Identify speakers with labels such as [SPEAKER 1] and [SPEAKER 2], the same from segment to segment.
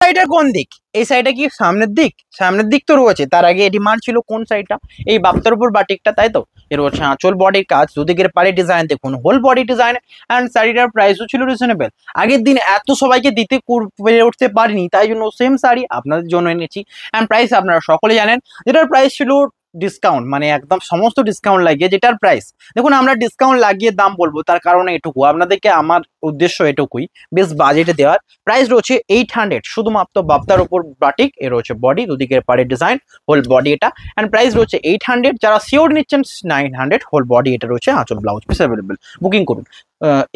[SPEAKER 1] সাইডে কোন দিক? এই সাইডে কি সামনের দিক? সামনের দিক তো রয়েছে, তার আগে ডিমান্ড ছিল কোন সাইডটা? এই বাপ্তার উপর বাটিকটা, তাই তো? এর হচ্ছে আঁচল বডির কাজ, দুদিকের পাড়ে ডিজাইন দেখুন, হোল বডি ডিজাইন, অ্যান্ড শাড়িটার প্রাইসও ছিল রিজনেবল। আগের দিন এত সবাইকে দিতে পেরে উঠতে পারিনি, তাই জন্য সেম শাড়ি আপনাদের জন্য এনেছি। অ্যান্ড প্রাইস আপনারা সকলে জানেন, যেটার প্রাইস ছিল ডিসকাউন্ট, মানে একদম সমস্ত ডিসকাউন্ট লাগিয়ে যেটার প্রাইস দেখুন, আমরা ডিসকাউন্ট লাগিয়ে দাম বলবো তার কারণে এটুকু, আপনাদেরকে আমার উদ্দেশ্য এটুকুই, বেশ বাজেটে দেওয়ার। প্রাইস রয়েছে 800, শুধুমাত্র বাপ্তার উপর বাটিক, এর রয়েছে বডি, দুদিকের পাড়ে ডিজাইন, হোল বডি এটা, অ্যান্ড প্রাইস রয়েছে 800। যারা সিওর নিচ্ছেন 900, হোল বডি এটা রয়েছে, আঁচল ব্লাউজ পিস অ্যাভেলেবেল। বুকিং করুন।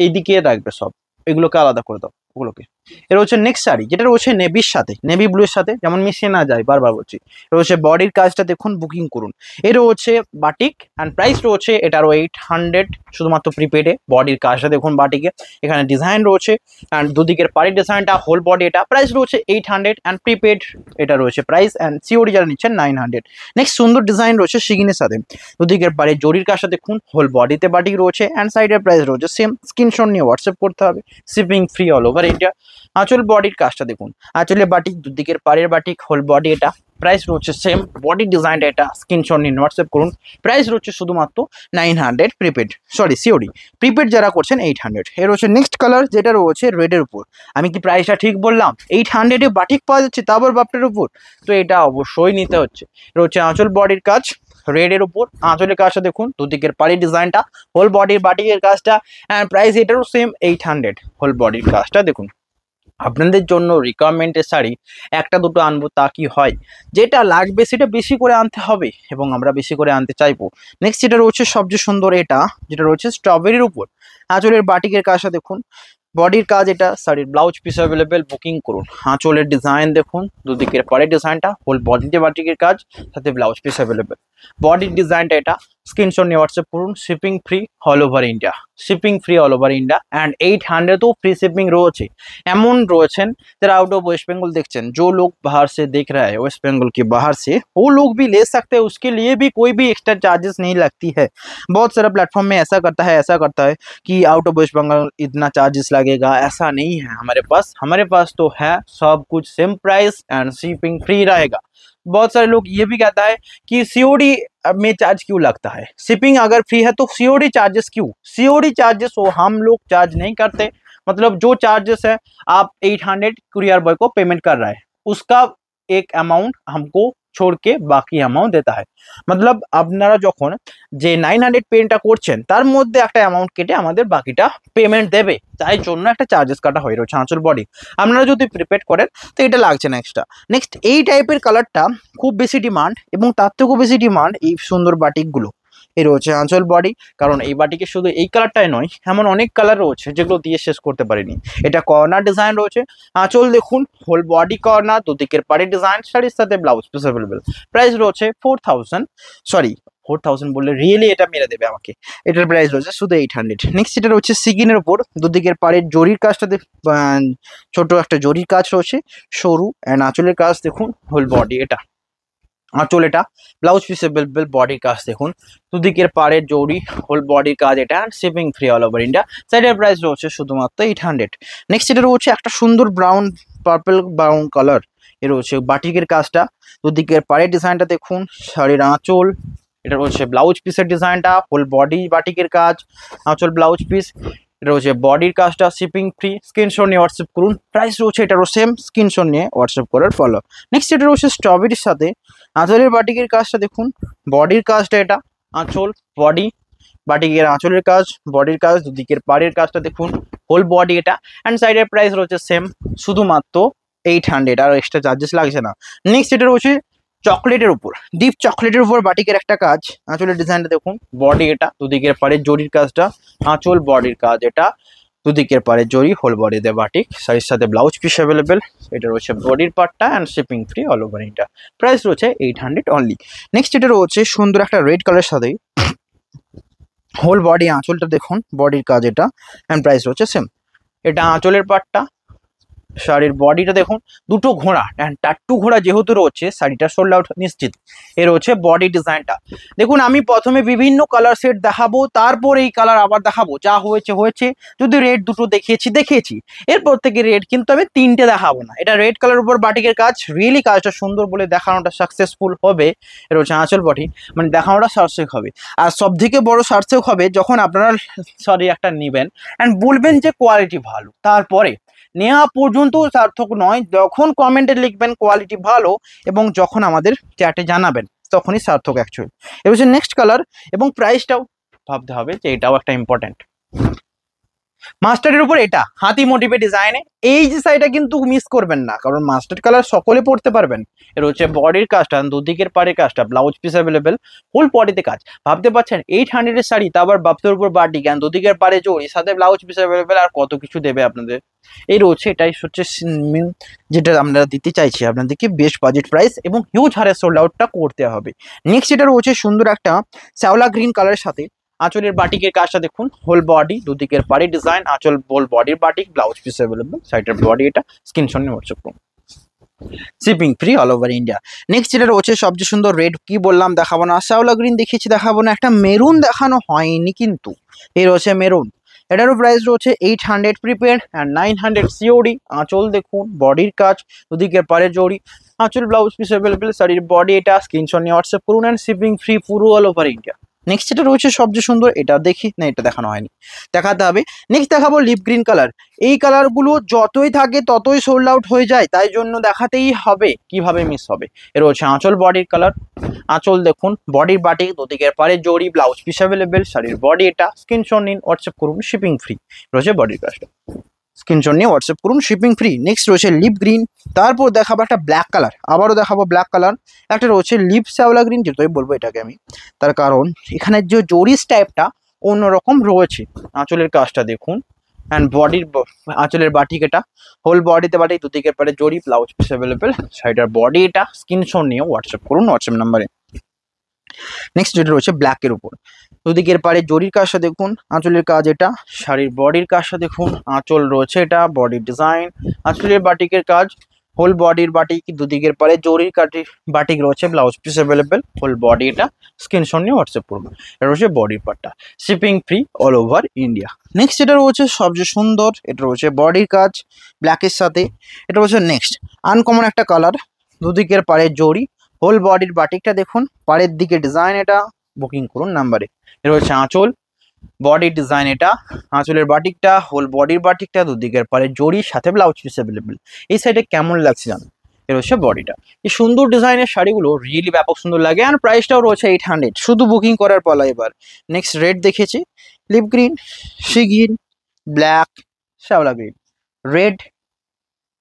[SPEAKER 1] এইদিকে রাখবে সব, এগুলোকে আলাদা করে দাও ওগুলোকে। এর হচ্ছে নেক্সট শাড়ি, যেটা রয়েছে নেভির সাথে, নেভি ব্লু এর সাথে, যেমন মিশিয়ে না যায়, বারবার বলছি। এটা হচ্ছে বডির কাজটা দেখুন, বুকিং করুন। এর হচ্ছে বাটিক, অ্যান্ড প্রাইস রয়েছে এটারও 800, শুধুমাত্র প্রিপেডে। বডির কাজটা দেখুন বাটিকে, এখানে ডিজাইন রয়েছে, অ্যান্ড দুদিকের পাড়ির ডিজাইনটা, হোল বডি এটা, প্রাইস রয়েছে 800, অ্যান্ড প্রিপেড এটা রয়েছে প্রাইস, অ্যান্ড সিওডি যারা নিচ্ছেন 900। নেক্সট সুন্দর ডিজাইন রয়েছে শিগিনের সাথে, দুদিকের পাড়ে জরির কাজটা দেখুন, হোল বডিতে বাটিক রয়েছে, অ্যান্ড সাইডের প্রাইস রয়েছে সেম। স্ক্রিনশট নিয়ে হোয়াটসঅ্যাপ করতে হবে, shipping free all over India. আঁচল বডির কাজটা দেখুন, আঁচলে বাটিক, দুদিকের পাড়ের বাটিক, হোল বডি এটা, প্রাইস রয়েছে সেম। বডি ডিজাইনটা এটা, স্ক্রিনশট নিন, হোয়াটসঅ্যাপ করুন। প্রাইস রয়েছে শুধুমাত্র 900 প্রিপেড, সরি সিওডি। প্রিপেড যারা করছেন 800। এর হচ্ছে নেক্সট কালার, যেটা রয়েছে রেডের উপর। আমি কি প্রাইসটা ঠিক বললাম? 800-এ বাটিক পাওয়া যাচ্ছে, তারপর বাপটার উপর, তো এটা অবশ্যই নিতে হচ্ছে। এর হচ্ছে আঁচল বডির কাজ, রেডের উপর, আঁচলের কাজটা দেখুন, দুদিকের পাড়ির ডিজাইনটা, হোল বডির বাটিকের কাজটা, অ্যান্ড প্রাইস এটারও সেম 800। হোল বডির কাজটা দেখুন। আপনাদের জন্য রিকোয়ারমেন্টের শাড়ি একটা দুটো আনবো তা কি হয়? যেটা লাগবে সেটা বেশি করে আনতে হবে, এবং আমরা বেশি করে আনতে চাইবো। নেক্সট যেটা রয়েছে সবচেয়ে সুন্দর, এটা যেটা রয়েছে স্ট্রবেরির উপর, আঁচলের বাটিকের কাজটা দেখুন, বডির কাজ এটা, শাড়ির ব্লাউজ পিস অ্যাভেলেবেল। বুকিং করুন। আঁচলের ডিজাইন দেখুন, দুদিকের পাড়ের ডিজাইনটা, হোল বডিতে বাটিকের কাজ, সাথে ব্লাউজ পিস অ্যাভেলেবেল। বডির ডিজাইনটা এটা, স্ক্রিনশট নিয়ে হোয়াটসঅ্যাপ করুন। Shipping free all over India, shipping free all over India. And 800 तो फ्री शिपिंग রয়েছে। এমন রয়েছেন যারা आउट ऑफ वेस्ट बंगाल देखছেন, जो लोग बाहर से देख रहा है वेस्ट बंगाल के बाहर से, वो लोग भी ले सकते हैं, उसके लिए भी कोई भी एक्स्ट्रा चार्जेस नहीं लगती है। बहुत सारा प्लेटफॉर्म में ऐसा करता है कि आउट ऑफ वेस्ट बंगाल इतना चार्जेस लगेगा, ऐसा नहीं है हमारे पास तो है सब कुछ same price and shipping free रहेगा। बहुत सारे लोग ये भी कहता है कि सीओडी में चार्ज क्यों लगता है, शिपिंग अगर फ्री है तो सीओडी चार्जेस क्यों? सीओडी चार्जेस वो हम लोग चार्ज नहीं करते, मतलब जो चार्जेस है आप 800 कुरियर बॉय को पेमेंट कर रहा है, उसका एक अमाउंट हमको छोड़ के बाकी अमाउंट देता है। मतलब আপনারা যখন যে 900 পেমেন্টটা করছেন তার মধ্যে একটা অ্যামাউন্ট কেটে আমাদের বাকিটা পেমেন্ট দেবে, তাই জন্য একটা চার্জেস কাটা হয়ে রয়েছে আঁচল বডি। আপনারা যদি প্রিপেড করেন তো এটা লাগছে না এক্সট্রা। নেক্সট এই টাইপের কালারটা খুব বেশি ডিমান্ড, এবং তার থেকেও বেশি ডিমান্ড এই সুন্দর বাটিকগুলো। এই রয়েছে আঁচল বডি, কারণ এই বাটিকে শুধু এই কালারটাই নয়, এমন অনেক কালার রয়েছে যেগুলো দিয়ে শেষ করতে পারিনি। এটা কর্নার ডিজাইন রয়েছে, আঁচল দেখুন, হোল বডি কর্নার, দুদিকের পাড়ে ডিজাইন, শাড়ির সাথে ব্লাউজ পিস অ্যাভেলেবেল। প্রাইস রয়েছে 4000, সরি 4000 বললে রিয়েলি এটা মেরে দেবে আমাকে। এটার প্রাইস রয়েছে শুধু 800। নেক্সট এটা রয়েছে সিগিনের উপর, দুদিকের পাড়ের জরির কাজটাতে ছোট একটা জরির কাজ রয়েছে, সরু, অ্যান্ড আঁচলের কাজ দেখুন, হোল বডি এটা, আঁচল এটা, ব্লাউজ পিস অ্যাভেলেবেল। বডির কাজ দেখুন, দুদিকের পাড়ের জরি, হোল বডির কাজ এটা, shipping free all over India. সাইডের প্রাইস রয়েছে শুধুমাত্র 800। নেক্সট এটা রয়েছে একটা সুন্দর ব্রাউন, পার্পল ব্রাউন কালার, এ রয়েছে বাটিকের কাজটা, দুদিকের পাড়ের ডিজাইনটা দেখুন, শাড়ির আঁচল, এটা রয়েছে ব্লাউজ পিসের ডিজাইনটা, হোল বডি বাটিকের কাজ, আঁচল ব্লাউজ পিস, এটা রয়েছে বডির কাজটা, শিপিং ফ্রি। স্ক্রিনশট নিয়ে হোয়াটসঅ্যাপ করুন। প্রাইস রয়েছে এটারও সেম, স্ক্রিনশট নিয়ে হোয়াটসঅ্যাপ করার ফলো। নেক্সট এটা রয়েছে স্ট্রবেরির সাথে, আঁচলের বাটিকের কাজটা দেখুন, বডির কাজটা এটা, আঁচল বডি বাটিকের, আঁচলের কাজ, বডির কাজ, দুদিকের পাড়ের কাজটা দেখুন, হোল বডি এটা, অ্যান্ড সাইডের প্রাইস রয়েছে সেম, শুধুমাত্র 800, আর এক্সট্রা চার্জেস লাগছে না। নেক্সট এটা রয়েছে চকলেটের উপর, ডিপ চকলেটের উপর বাটিকের একটা কাজ, আঁচলের ডিজাইনটা দেখুন, বডি এটা, দুদিকের পাড়ের জরির কাজটা, আঁচল বডির কাজ এটা, দুদিকের পাড়ের জরি, হোল বডিতে বাটিক, শাড়ির সাথে ব্লাউজ পিস অ্যাভেলেবেল। এটা রয়েছে বডির পার্টটা, and shipping free all over India. Price রয়েছে 800 অনলি। নেক্সট এটা রয়েছে সুন্দর একটা রেড কালারের সাথে, হোল বডি আঁচলটা দেখুন, বডির কাজ এটা, অ্যান্ড প্রাইস রয়েছে সেম। এটা আঁচলের পার্টটা, শাড়ির বডিটা দেখুন, দুটো ঘোড়া অ্যান্ড টাট্টু ঘোড়া যেহেতু রয়েছে, শাড়িটা সোল্ড আউট নিশ্চিত। এর হচ্ছে বডি ডিজাইনটা দেখুন। আমি প্রথমে বিভিন্ন কালার সেট দেখাবো, তারপর এই কালার আবার দেখাবো, যা হয়েছে হয়েছে। যদি রেড দুটো দেখিয়েছি, এরপর থেকে রেড কিন্তু আমি তিনটে দেখাবো না। এটা রেড কালার উপর বাটিকের কাজ, রিয়েলি কাজটা সুন্দর বলে দেখানোটা সাকসেসফুল হবে। এর হচ্ছে আঁচল বডি, মানে দেখানোটা সার্থক হবে। আর সব থেকে বড় সার্থক হবে যখন আপনারা একটা নেবেন অ্যান্ড বলবেন যে কোয়ালিটি ভালো, তারপরে নেওয়া পর্যন্ত সার্থক নয়, যখন কমেন্টে লিখবেন কোয়ালিটি ভালো এবং যখন আমাদের চ্যাটে জানাবেন তখনই সার্থক অ্যাকচুয়ালি। এবার হচ্ছে নেক্সট কালার, এবং প্রাইসটাও ভাবতে হবে যে এটাও একটা ইম্পর্টেন্ট। মাস্টার্ডের উপর এটা হাতি মোটিভে ডিজাইনে, এই যে শাড়িটা কিন্তু মিস করবেন না, কারণ মাস্টার্ড কালার সকলে পরতে পারবেন। এর হচ্ছে বডির কাজটা, দুদিকের পাড়ে কাজটা, ব্লাউজ পিস অ্যাভেলেবেল, ফুল বডিতে কাজ। ভাবতে পারছেন 800-এর শাড়ি, তা আবার বাপ্তের উপর বাটিক, দুদিকের পাড়ে জড়ি, সাথে ব্লাউজ পিস অ্যাভেলেবেল, আর কত কিছু দেবে আপনাদের। এই রয়েছে, এটাই হচ্ছে যেটা আমরা দিতে চাইছি আপনাদেরকে, বেস্ট বাজেট প্রাইস এবং হিউজ হারে সোল্ড আউটটা করতে হবে। নেক্সট এটা রয়েছে সুন্দর একটা শ্যাওলা গ্রিন কালারের সাথে আঁচলের বাটিকের কাজটা দেখুন, হোল বডি, দুদিকের পাড়ে ডিজাইন, আঁচল হোল বডির বাটিক, ব্লাউজ পিস অ্যাভেলেবল, সাইডের বডি, এটা স্ক্রিনশট নিয়ে হোয়াটসঅ্যাপ করুন, shipping free all over India. Next যেটা রয়েছে সবচেয়ে সুন্দর, রেড কি বললাম দেখাবো না, শ্যাওলা গ্রিন দেখিয়েছি দেখাবো না, একটা মেরুন দেখানো হয়নি কিন্তু, এই রয়েছে মেরুন। এটারও প্রাইস রয়েছে 800 প্রিপেড অ্যান্ড 900 সিওডি। আঁচল দেখুন, বডির কাজ, দুদিকের পাড়ে জড়ি, আঁচল ব্লাউজ পিস অ্যাভেলেবল, শাড়ির বডি, এটা স্ক্রিনশট নিয়ে হোয়াটসঅ্যাপ করুন অ্যান্ড শিপিং ফ্রি পুরো অল ওভার ইন্ডিয়া। নেক্সট যেটা রয়েছে সবচেয়ে সুন্দর, এটা দেখি না, এটা দেখানো হয়নি, দেখাতে হবে। নেক্সট দেখাবো লিপ গ্রিন কালার। এই কালারগুলো যতই থাকে ততই সোল্ড আউট হয়ে যায়, তাই জন্য দেখাতেই হবে, কিভাবে মিস হবে। এর হচ্ছে আঁচল বডির কালার, আঁচল দেখুন, বডির বাটি, দুদিকের পারে জড়ি, ব্লাউজ পিস অ্যাভেলেবেল, শাড়ির বডি, এটা স্ক্রিনশট নিন হোয়াটসঅ্যাপ করুন, শিপিং ফ্রি রয়েছে বডির কাজটা, স্ক্রিনশট নিয়ে হোয়াটসঅ্যাপ করুন, শিপিং ফ্রি। নেক্সট রয়েছে লিপ গ্রিন, তারপর দেখাবো একটা ব্ল্যাক কালার, আবারও দেখাবো ব্ল্যাক কালার, একটা রয়েছে লিপ শ্যাওলা গ্রিন, যেটাই বলবো এটাকে আমি, তার কারণ এখানে যে জরিস টাইপটা অন্যরকম রয়েছে। আঁচলের কাজটা দেখুন অ্যান্ড বডির, আঁচলের বাটিক, এটা হোল বডিতে বাটি, দুদিকের পারে জরি, ব্লাউজ পিস অ্যাভেলেবেল, সাইডের বডি, এটা স্ক্রিনশট নিয়ে হোয়াটসঅ্যাপ করুন হোয়াটসঅ্যাপ নাম্বারে। নেক্সট যেটা রয়েছে ব্ল্যাকের উপর, দুদিকের পাড়ে জরির কাজটা দেখুন, আঁচলের কাজ, এটা শাড়ির বডির কাজটা দেখুন, আঁচল রয়েছে, এটা বডির ডিজাইন, আঁচলের বাটিকের কাজ, হোল বডির বাটিক, দুদিকের পাড়ে জরির বাটিক রয়েছে, blouse piece available, whole body, এটা স্ক্রিনশট নিয়ে হোয়াটসঅ্যাপ করবেো। এটা রয়েছে বডির পার্টটা, shipping free all over India. Next যেটা রয়েছে সবচেয়ে সুন্দর, এটা রয়েছে বডির কাজ ব্ল্যাকের সাথে, এটা রয়েছে নেক্সট আনকমন একটা কালার, দুদিকের পাড়ে জরি, হোল বডির বাটিকটা দেখুন, পাড়ের দিকে ডিজাইন, এটা বুকিং করুন নাম্বারে। এর হচ্ছে আঁচল বডির ডিজাইন, এটা আঁচলের বাটিকটা, হোল বডির বাটিকটা, দুদিকের পারে জড়ির সাথে ব্লাউজ পিস অ্যাভেলেবেল। এই সাইডে কেমন লাগছে জানো, এর হচ্ছে বডিটা। এই সুন্দর ডিজাইনের শাড়িগুলো রিয়েলি ব্যাপক সুন্দর লাগে, আর প্রাইসটাও রয়েছে 800, শুধু বুকিং করার পালা এবার। নেক্সট রেড দেখেছি, leaf green, sea green, black, শ্যাওলা গ্রিন, রেড,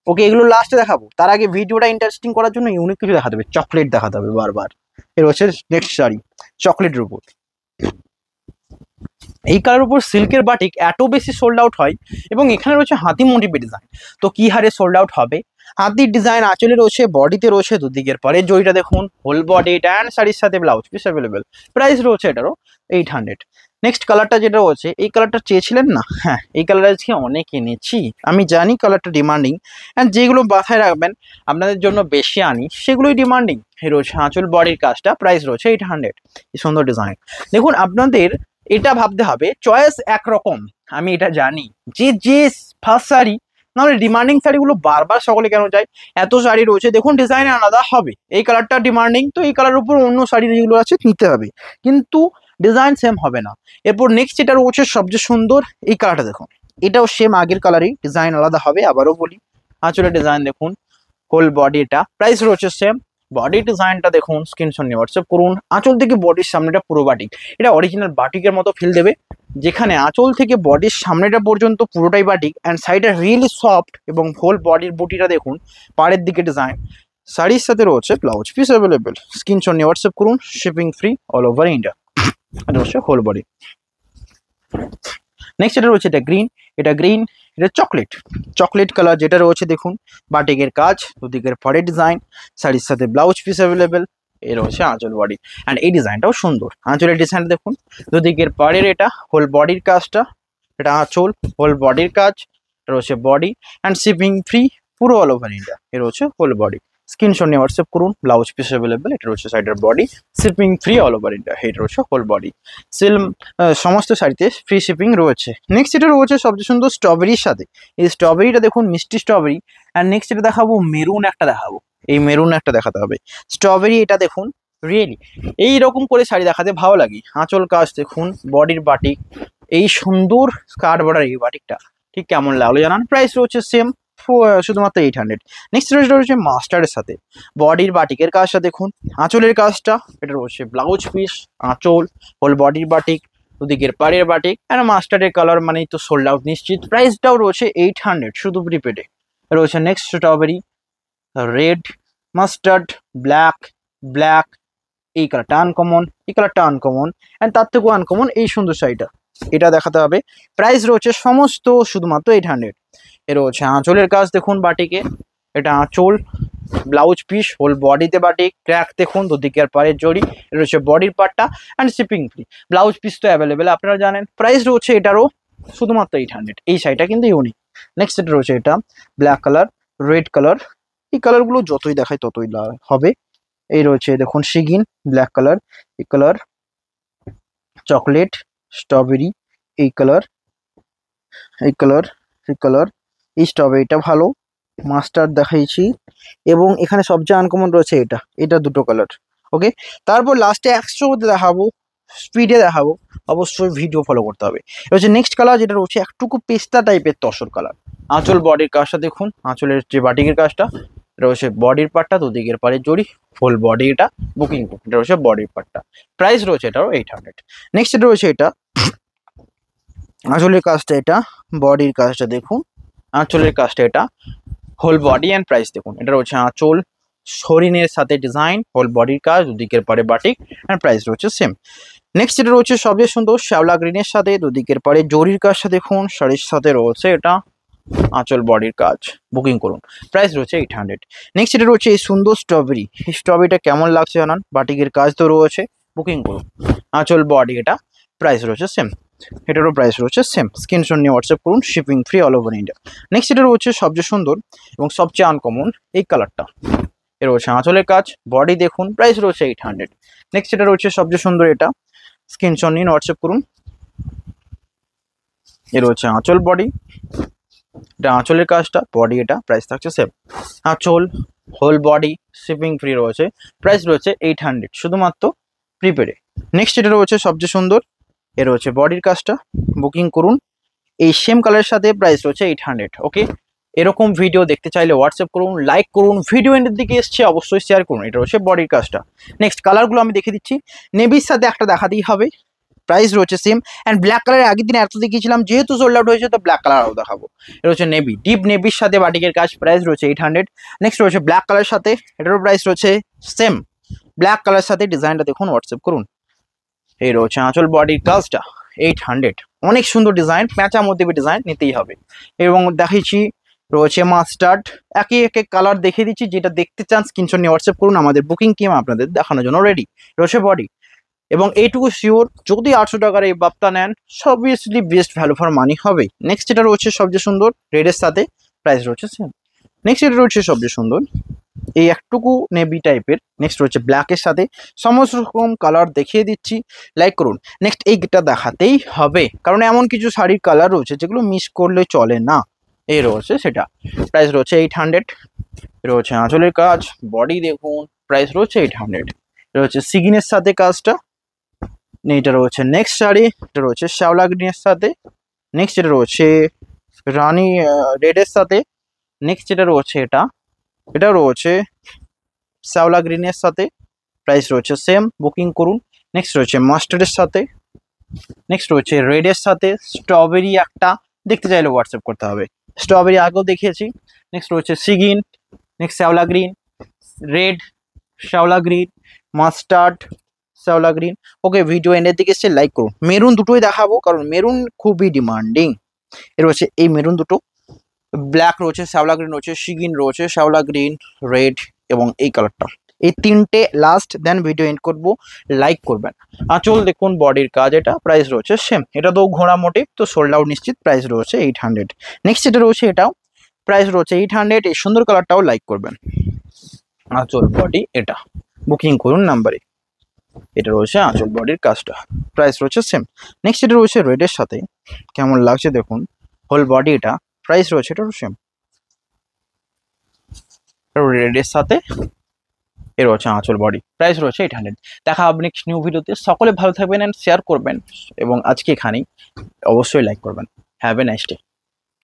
[SPEAKER 1] ওকে এগুলো লাস্টে দেখাবো। তার আগে ভিডিওটা ইন্টারেস্টিং করার জন্য ইউনিক কিছু দেখাতে হবে, চকলেট দেখাতে হবে বারবার। এর হচ্ছে নেক্সট শাড়ি, চকলেটের উপর, এই কালার উপর সিল্কের বাটিক এত বেশি সোল্ড আউট হয়, এবং এখানে রয়েছে হাতি মোটিভে ডিজাইন, তো কি হারে সোল্ড আউট হবে। হাতির ডিজাইন আঁচলে রয়েছে, বডিতে রয়েছে, দুদিকের পরে জড়িটা দেখুন, হোল বডি, অ্যান্ড শাড়ির সাথে ব্লাউজ পিস অ্যাভেলেবেল। প্রাইস রয়েছে এটারও 800। নেক্সট কালারটা যেটা রয়েছে, এই কালারটা চেয়েছিলেন না, হ্যাঁ এই কালার আজকে অনেক এনেছি, আমি জানি কালারটা ডিমান্ডিং, অ্যান্ড যেগুলো মাথায় রাখবেন আপনাদের জন্য বেশি আনি সেগুলোই ডিমান্ডিং। এই রয়েছে আঁচল বডির কাজটা, প্রাইস রয়েছে 800। এই সুন্দর ডিজাইন দেখুন, আপনাদের এটা ভাবতে হবে চয়েস একরকম, আমি এটা জানি, যে ফার্স্ট শাড়ি, নাহলে ডিমান্ডিং শাড়িগুলো বারবার সকলে কেন চাই। এত শাড়ি রয়েছে দেখুন, ডিজাইন আলাদা হবে, এই কালারটা ডিমান্ডিং, তো এই কালার উপর অন্য শাড়ি যেগুলো আছে নিতে হবে, কিন্তু ডিজাইন সেম হবে না। এরপর নেক্সট যেটা রয়েছে সবচেয়ে সুন্দর, এই কালারটা দেখুন, এটাও সেম আগের কালারই, ডিজাইন আলাদা হবে। আবারও বলি, আঁচলের ডিজাইন দেখুন, হোল বডি, এটা প্রাইস রয়েছে সেম। বডি ডিজাইনটা দেখুন, স্ক্রিনশট নিয়ে হোয়াটসঅ্যাপ করুন। আঁচল থেকে বডির সামনেটা পুরো বাটিক, এটা অরিজিনাল বাটিকের মতো ফিল দেবে, যেখানে আঁচল থেকে বডির সামনেটা পর্যন্ত পুরোটাই বাটিক, অ্যান্ড সাইডটা রিয়েলি সফট, এবং হোল বডির বুটিটা দেখুন, পাড়ের দিকে ডিজাইন, শাড়ির সাথে রয়েছে ব্লাউজ পিস অ্যাভেলেবেল। স্ক্রিনশট নিয়ে হোয়াটসঅ্যাপ করুন, shipping free all over India. এটা হচ্ছে হোল বডি। নেক্সট এটা রয়েছে, এটা গ্রিন, এটা চকলেট কালার যেটা রয়েছে দেখুন, বাটিকের কাজ, দুদিকের পরে ডিজাইন, শাড়ির সাথে ব্লাউজ পিস অ্যাভেলেবেল। এর হচ্ছে আঁচল বডি, অ্যান্ড এই ডিজাইনটাও সুন্দর, আঁচলের ডিজাইন দেখুন, দুদিকের পাড়ের, এটা হোল বডির কাজটা, এটা আঁচল, হোল বডির কাজ, এটা হচ্ছে বডি, অ্যান্ড শিপিং ফ্রি পুরো অল ওভার ইন্ডিয়া। এর হচ্ছে হোল বডি। স্ক্রিনশট নিয়ে হোয়াটসঅ্যাপ করুন। Blouse piece available. এটা হচ্ছে সাইডের body, shipping free all over India. এটা হচ্ছে হোল বডি। সমস্ত শাড়িতে ফ্রি শিপিং রয়েছে। নেক্সট এটা রয়েছে সবচেয়ে সুন্দর স্ট্রবেরির সাথে। এই স্ট্রবেরিটা দেখুন, মিষ্টি স্ট্রবেরি। অ্যান্ড নেক্সট এটা দেখাবো মেরুন একটা দেখাবো। এই মেরুন একটা দেখাতে হবে। স্ট্রবেরি এটা দেখুন, রিয়েলি এইরকম করে শাড়ি দেখাতে ভালো লাগে। আঁচল কাজ দেখুন, বডির বাটিক, এই সুন্দর স্কার্ট বর্ডার এই বাটিকটা ঠিক কেমন লাগলো জানান। প্রাইস রয়েছে সেম, শুধুমাত্র 800। নেক্সট রয়েছে মাস্টারের সাথে। বডির বাটিকের কাজটা দেখুন, আঁচলের কাজটা, এটা রয়েছে ব্লাউজ পিস, আঁচল, হোল বডির বাটিক, দুদিকের পাড়ের বাটিক, আর মাস্টারের কালার মানেই তো সোল্ড আউট নিশ্চিত। প্রাইসটাও রয়েছে 800 শুধু প্রিপেডে। রয়েছে next strawberry, red, mustard, black, black, এই কালারটা আনকমন, এই কালারটা আনকমন, অ্যান্ড তার থেকেও আনকমন এই সুন্দর শাড়িটা, এটা দেখাতে হবে। প্রাইস রয়েছে সমস্ত শুধুমাত্র 800। এর রয়েছে আঁচলের কাজ দেখুন বাটিকে, এটা আঁচল, ব্লাউজ পিস, হোল বডিতে বাটিক, ক্র্যাক দেখুন, দুদিকের পাড়ের জড়ি, এটা রয়েছে বডির পার্টটা, and shipping free. Blouse piece তো অ্যাভেলেবেল আপনারা জানেন। প্রাইস রয়েছে এটারও শুধুমাত্র 800। এই শাড়িটা কিন্তু ইউনিক। নেক্সট এটা রয়েছে এটা ব্ল্যাক কালার, রেড কালার, এই কালারগুলো যতই দেখায় ততই হবে। এই রয়েছে দেখুন শিগিন, ব্ল্যাক কালার, এই কালার, চকলেট, স্ট্রবেরি, এই কালার, এই কালার, এই কালার, এই স্ট্রবেরিটা ভালো, মাস্টার্ড দেখাইছি, এবং এখানে সবচেয়ে আনকমন রয়েছে এটা, এটা দুটো কালার। ওকে, তারপর লাস্টে 100 দেখাবো, স্পিডে দেখাবো, অবশ্যই ভিডিও ফলো করতে হবে। এটা হচ্ছে নেক্সট কালার, যেটা রয়েছে একটুকু পেস্তা টাইপের তসর কালার। আঁচল বডির কাজটা দেখুন, আঁচলের যে বাটিকের কাজটা, এটা হচ্ছে বডির পার্টটা, দুদিকের পাড়ে জড়ি, ফুল বডি, এটা বুকিং, এটা রয়েছে বডির পার্টটা। প্রাইস রয়েছে এটারও 800। নেক্সট এটা রয়েছে এটা আঁচলের কাজটা, এটা বডির কাজটা দেখুন, আঁচলের কাজটা এটা, হোল বডি, অ্যান্ড প্রাইস দেখুন, এটা রয়েছে আঁচল, হরিণের সাথে ডিজাইন, হোল বডির কাজ, দুদিকের পাড়ে বাটিক, অ্যান্ড প্রাইস রয়েছে সেম। নেক্সট এটা রয়েছে সবচেয়ে সুন্দর শ্যাওলা গ্রিনের সাথে, দুদিকের পাড়ে জরির কাজটা দেখুন, শাড়ির সাথে রয়েছে এটা আঁচল বডির কাজ, বুকিং করুন। প্রাইস রয়েছে 800। নেক্সট এটা রয়েছে এই সুন্দর স্ট্রবেরি। এই স্ট্রবেরিটা কেমন লাগছে জানান, বাটিকের কাজ তো রয়েছে, বুকিং করুন। আঁচল বডি এটা, প্রাইস রয়েছে সেম, এটারও প্রাইস রয়েছে সেম। স্ক্রিনশট নিয়ে হোয়াটসঅ্যাপ করুন, shipping free all over India. Next এটা রয়েছে সবচেয়ে সুন্দর এবং সবচেয়ে আনকমন এই কালারটা, এ রয়েছে আঁচলের কাজ, বডি দেখুন, প্রাইস রয়েছে 800। নেক্সট এটা রয়েছে সবচেয়ে সুন্দর এটা, স্ক্রিনশট নিয়ে হোয়াটসঅ্যাপ করুন। এ রয়েছে আঁচল বডি, এটা আঁচলের কাজটা, বডি এটা, প্রাইস থাকছে সেম। আঁচল, হোল বডি, শিপিং ফ্রি রয়েছে, প্রাইস রয়েছে 800 শুধুমাত্র প্রিপেডে। নেক্সট এটা রয়েছে সবচেয়ে সুন্দর, এ রয়েছে বডির কাজটা, বুকিং করুন। এই সেম কালারের সাথে প্রাইস রয়েছে 800। ওকে, এরকম ভিডিও দেখতে চাইলে হোয়াটসঅ্যাপ করুন, লাইক করুন, ভিডিও এন্ডের দিকে এসছে অবশ্যই শেয়ার করুন। এটা রয়েছে বডির কাজটা। নেক্সট কালারগুলো আমি দেখে দিচ্ছি, নেভির সাথে একটা দেখাতেই হবে, প্রাইস রয়েছে সেম। অ্যান্ড ব্ল্যাক কালারের আগের দিন এত দেখিয়েছিলাম, যেহেতু সোল্ড আউট হয়েছে তো ব্ল্যাক কালার আরও দেখাবো। এটা হচ্ছে নেভি, ডিপ নেভির সাথে বাটিকের কাজ, প্রাইস রয়েছে 800। নেক্সট রয়েছে ব্ল্যাক কালারের সাথে, এটারও প্রাইস রয়েছে সেম। ব্ল্যাক কালারের সাথে ডিজাইনটা দেখুন, হোয়াটসঅ্যাপ করুন। এই রয়েছে আঁচল বডির কাজটা, 800। অনেক সুন্দর ডিজাইন, প্যাঁচা মধ্যে ডিজাইন নিতেই হবে। এবং দেখিয়েছি রয়েছে মাস্টার্ড, একে একে কালার দেখিয়ে দিচ্ছি, যেটা দেখতে চান স্ক্রিনশট নিয়ে হোয়াটসঅ্যাপ করুন, আমাদের বুকিং টিম আপনাদের দেখানোর জন্য রেডি। রয়েছে বডি, এবং এইটুকু শিওর যদি 800 টাকার এই বাপ্তা নেন, obviously best value for money হবে। নেক্সট এটা রয়েছে সবচেয়ে সুন্দর রেডের সাথে, প্রাইস রয়েছে সেম। নেক্সট এটা রয়েছে সবচেয়ে সুন্দর এই একটুকু নেভি টাইপের, নেক্সট রয়েছে ব্ল্যাকের সাথে, সমস্ত রকম কালার দেখিয়ে দিচ্ছি, লাইক করুন। নেক্সট এইটা দেখাতেই হবে, কারণ এমন কিছু শাড়ির কালার রয়েছে যেগুলো মিস করলে চলে না। এই রয়েছে সেটা, প্রাইস রয়েছে 800। রয়েছে আঁচলের কাজ, বডি দেখুন, প্রাইস রয়েছে 800। রয়েছে সিগিনের সাথে কাজটা, এটা রয়েছে নেক্সট শাড়ি, এটা রয়েছে শ্যাওলা গ্রিনের সাথে। নেক্সট এটা রয়েছে রানী রেডের সাথে। নেক্সট যেটা রয়েছে এটা, এটা রয়েছে শ্যাওলা গ্রিনের সাথে, প্রাইস রয়েছে সেম, বুকিং করুন। নেক্সট রয়েছে মাস্টার্ডের সাথে, নেক্সট রয়েছে রেডের সাথে, স্ট্রবেরি একটা দেখতে চাইলে হোয়াটসঅ্যাপ করতে হবে, স্ট্রবেরি আগেও দেখিয়েছি। নেক্সট রয়েছে সিগিন, নেক্সট শ্যাওলা গ্রিন, রেড, শ্যাওলা গ্রিন, মাস্টার্ড, শ্যাওলা গ্রিন। ওকে, ভিডিও এন্ডের দিকে এসে লাইক করুন। মেরুন দুটোই দেখাবো, কারণ মেরুন খুবই ডিমান্ডিং। এর রয়েছে এই মেরুন দুটো, ব্ল্যাক রয়েছে, শ্যাওলা গ্রিন রয়েছে, সিগিন রয়েছে, শ্যাওলা গ্রিন, রেড, এবং এই কালারটা। এই তিনটে লাস্ট, দেন ভিডিও এন্ড করবো, লাইক করবেন। আঁচল দেখুন, বডির কাজ, এটা প্রাইস রয়েছে সেম। এটা তো ঘোড়া মোটিভ, তো সোল্ড আউট নিশ্চিত, প্রাইস রয়েছে 800। নেক্সট এটা রয়েছে এটাও, প্রাইস রয়েছে 800। এই সুন্দর কালারটাও লাইক করবেন। আঁচল বডি এটা বুকিং করুন নাম্বারে। এটা রয়েছে আঁচল বডির কাজটা, প্রাইস রয়েছে সেম। নেক্সট এটা রয়েছে রেডের সাথে, কেমন লাগছে দেখুন, হোল বডি এটা, প্রাইস রয়েছে এটারও সেম, রেডের সাথে এর রয়েছে আঁচল বডি, প্রাইস রয়েছে 800। দেখা হবে নেক্সট নিউ ভিডিওতে। সকলে ভালো থাকবেন অ্যান্ড শেয়ার করবেন এবং আজকে এখানেই অবশ্যই লাইক করবেন। Have a nice day.